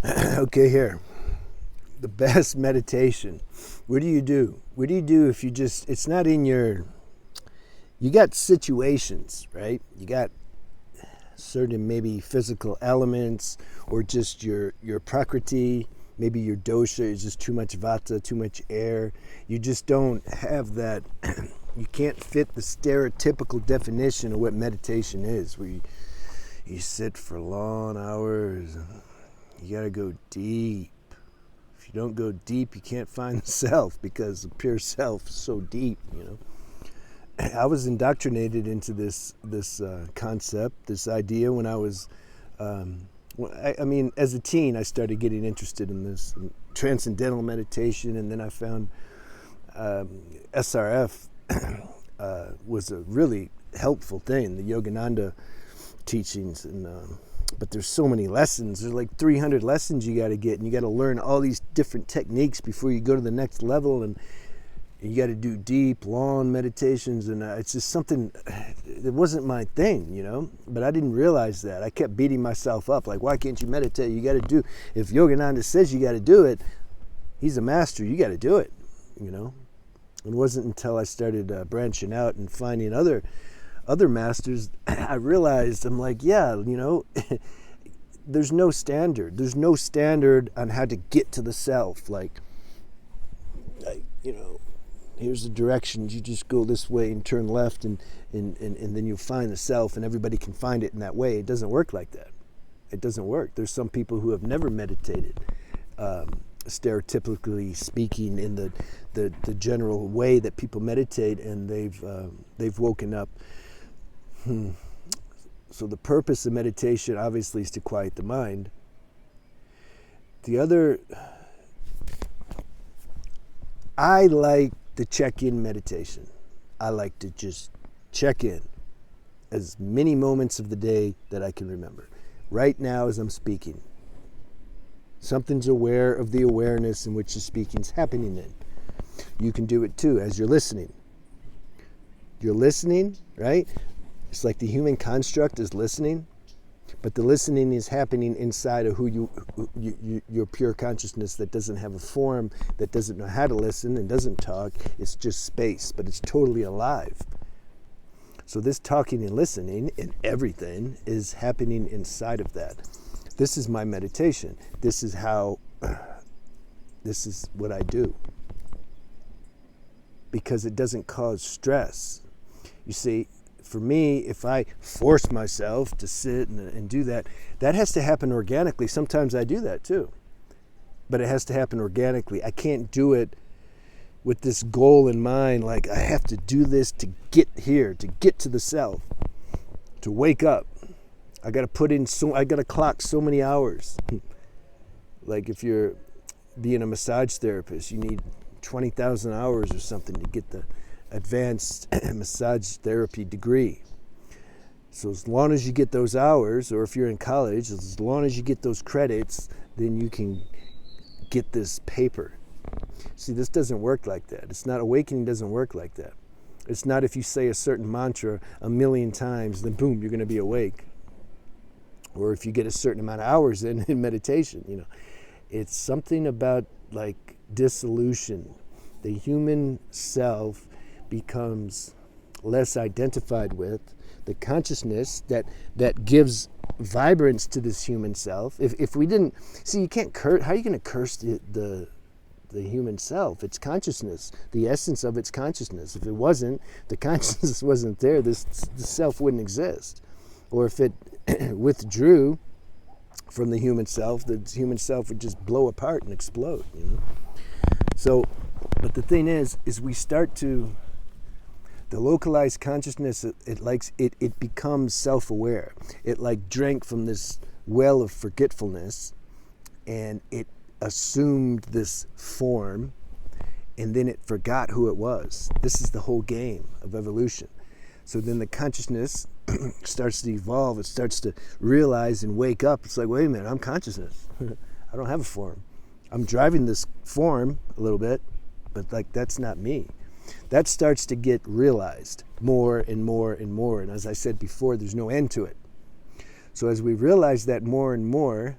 Okay, here. The best meditation. What do you do? What do you do if it's not in you got situations, right? You got certain maybe physical elements or just your prakriti, maybe your dosha is just too much vata, too much air. You just don't have that. You can't fit the stereotypical definition of what meditation is, where you sit for long hours. You got to go deep. If you don't go deep, you can't find the self, because the pure self is so deep, I was indoctrinated into this concept, this idea when I was, as a teen, I started getting interested in this transcendental meditation, and then I found SRF was a really helpful thing, the Yogananda teachings, and but there's so many lessons. There's like 300 lessons you got to get, and you got to learn all these different techniques before you go to the next level, and you got to do deep, long meditations, and it's just something. It wasn't my thing, but I didn't realize that. I kept beating myself up, like, why can't you meditate? You got to do. If Yogananda says you got to do it, he's a master. You got to do it, It wasn't until I started branching out and finding other masters, I realized, I'm like, yeah, there's no standard. There's no standard on how to get to the self. Like here's the directions. You just go this way and turn left, and then you'll find the self, and everybody can find it in that way. It doesn't work like that. It doesn't work. There's some people who have never meditated, stereotypically speaking, in the general way that people meditate, and they've woken up. So the purpose of meditation obviously is to quiet the mind. The other, I like the check-in meditation. I like to just check in as many moments of the day that I can remember. Right now as I'm speaking, something's aware of the awareness in which the speaking's happening in. You can do it too as you're listening. You're listening, right? It's like the human construct is listening, but the listening is happening inside of your pure consciousness that doesn't have a form, that doesn't know how to listen and doesn't talk. It's just space, but it's totally alive. So this talking and listening and everything is happening inside of that. This is my meditation. This is what I do. Because it doesn't cause stress. You see, for me, if I force myself to sit and do that, that has to happen organically. Sometimes I do that too. But it has to happen organically. I can't do it with this goal in mind, like I have to do this to get here, to get to the self, to wake up. I got to clock so many hours. Like if you're being a massage therapist, you need 20,000 hours or something to get the advanced massage therapy degree. So as long as you get those hours, or if you're in college, as long as you get those credits, then you can get this paper. See, this doesn't work like that. It's not, awakening doesn't work like that. It's not if you say a certain mantra 1,000,000 times, then boom, you're going to be awake. Or if you get a certain amount of hours in meditation, It's something about like dissolution. The human self becomes less identified with the consciousness that gives vibrance to this human self. If we didn't see, you can't curse. How are you going to curse the human self? It's consciousness. The essence of it's consciousness. If it wasn't, the consciousness wasn't there, the self wouldn't exist. Or if it withdrew from the human self would just blow apart and explode. So, but the thing is we start to. The localized consciousness, it becomes self-aware. It like drank from this well of forgetfulness, and it assumed this form, and then it forgot who it was. This is the whole game of evolution. So then the consciousness starts to evolve. It starts to realize and wake up. It's like, wait a minute, I'm consciousness. I don't have a form. I'm driving this form a little bit, but like that's not me. That starts to get realized more and more and more. And as I said before, there's no end to it. So as we realize that more and more,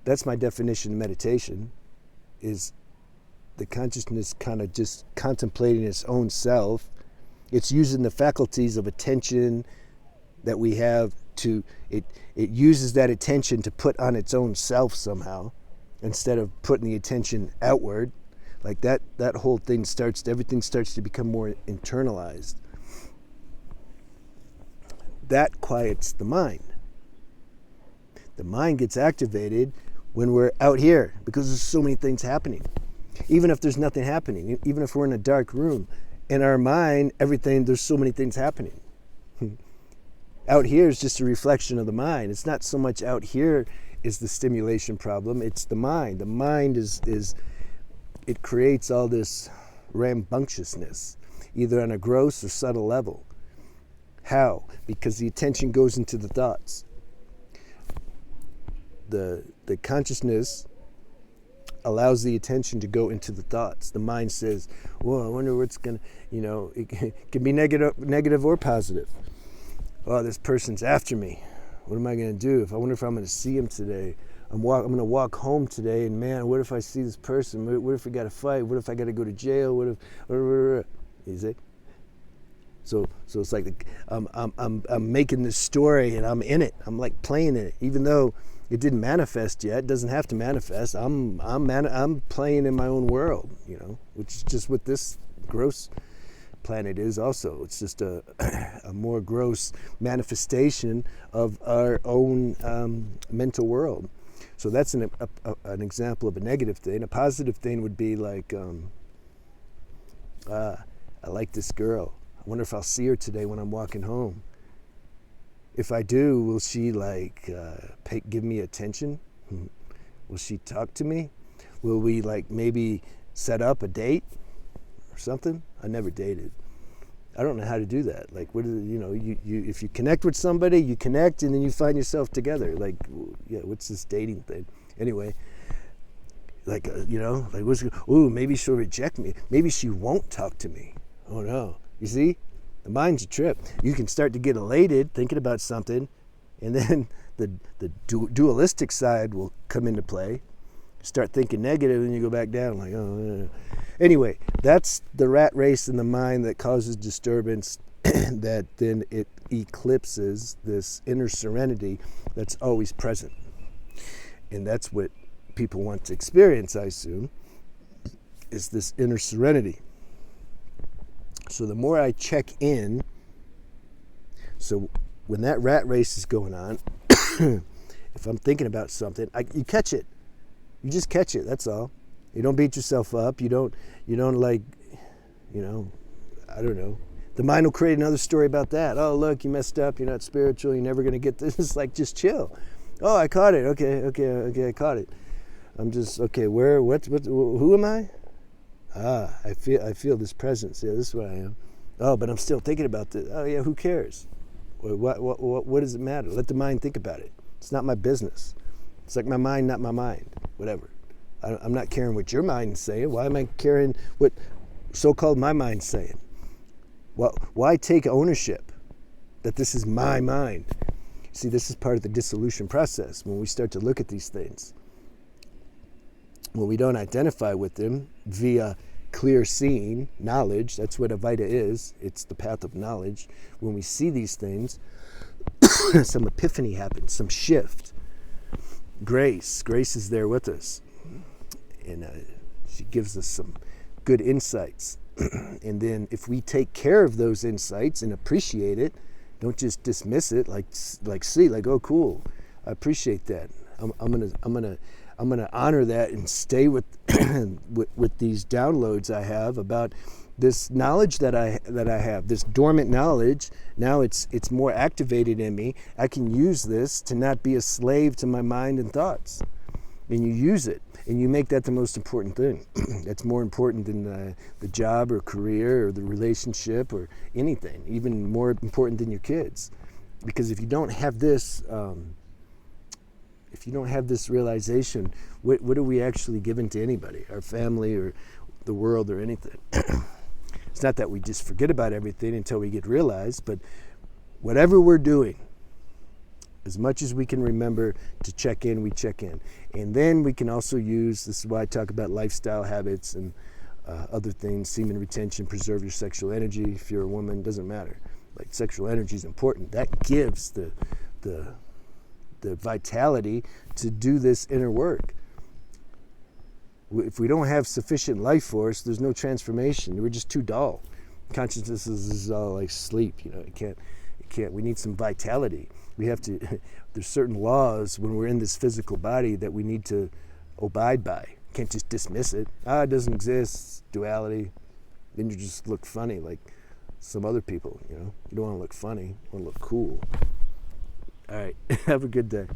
that's my definition of meditation, is the consciousness kind of just contemplating its own self. It's using the faculties of attention that we have to, it uses that attention to put on its own self somehow, instead of putting the attention outward. Like that whole thing everything starts to become more internalized. That quiets the mind. The mind gets activated when we're out here, because there's so many things happening. Even if there's nothing happening, even if we're in a dark room, in our mind, there's so many things happening. Out here is just a reflection of the mind. It's not so much out here is the stimulation problem, it's the mind. The mind it creates all this rambunctiousness, either on a gross or subtle level. How? Because the attention goes into the thoughts. The consciousness allows the attention to go into the thoughts. The mind says, "Well, I wonder what's going to," it can be negative or positive. "Oh, this person's after me. What am I going to do? I wonder if I'm going to see him today. I'm going to walk home today, and man, what if I see this person? What if we got to fight? What if I got to go to jail? What if?" You see? So it's like I'm making this story, and I'm in it. I'm like playing it, even though it didn't manifest yet. It doesn't have to manifest. I'm playing in my own world, which is just what this gross planet is also. It's just a more gross manifestation of our own mental world. So that's an example of a negative thing. A positive thing would be like, I like this girl. I wonder if I'll see her today when I'm walking home. If I do, will she give me attention? Will she talk to me? Will we maybe set up a date or something? I never dated. I don't know how to do that. If you connect with somebody, you connect, and then you find yourself together. What's this dating thing? Anyway, maybe she'll reject me. Maybe she won't talk to me. Oh no. You see? The mind's a trip. You can start to get elated thinking about something, and then the dualistic side will come into play. Start thinking negative, and you go back down oh. Anyway, that's the rat race in the mind that causes disturbance, that then it eclipses this inner serenity that's always present. And that's what people want to experience, I assume, is this inner serenity. So the more I check in, so when that rat race is going on, if I'm thinking about something, you catch it. You just catch it, that's all. You don't beat yourself up. You don't I don't know. The mind will create another story about that. Oh, look, you messed up. You're not spiritual. You're never going to get this. It's just chill. Oh, I caught it. Okay, I caught it. I'm just, okay, who am I? I feel this presence. Yeah, this is what I am. Oh, but I'm still thinking about this. Oh, yeah, who cares? What does it matter? Let the mind think about it. It's not my business. It's like my mind, not my mind. Whatever. I'm not caring what your mind's saying. Why am I caring what so-called my mind's saying? Well, why take ownership that this is my mind? See, this is part of the dissolution process when we start to look at these things. When we don't identify with them via clear seeing, knowledge, that's what Advaita is. It's the path of knowledge. When we see these things, some epiphany happens, some shift. Grace is there with us. And she gives us some good insights. And then if we take care of those insights and appreciate it, don't just dismiss it, oh cool, I appreciate that. I'm gonna honor that and stay with with these downloads I have about this knowledge that I have, this dormant knowledge. Now it's more activated in me. I can use this to not be a slave to my mind and thoughts. And you use it, and you make that the most important thing. That's more important than the job or career or the relationship or anything, even more important than your kids. Because if you don't have this, realization, what are we actually giving to anybody, our family or the world or anything? It's not that we just forget about everything until we get realized, but whatever we're doing, As much as we can remember to check in, we check in. And then we can also use, this is why I talk about lifestyle habits and other things, semen retention, preserve your sexual energy. If you're a woman, doesn't matter. Like, sexual energy is important. That gives the vitality to do this inner work. If we don't have sufficient life force, there's no transformation. We're just too dull. Consciousness is all like sleep. It can't. We need some vitality. We have to. There's certain laws when we're in this physical body that we need to abide by. Can't just dismiss it. It doesn't exist. Duality. Then you just look funny like some other people. You don't want to look funny. You want to look cool. All right. Have a good day.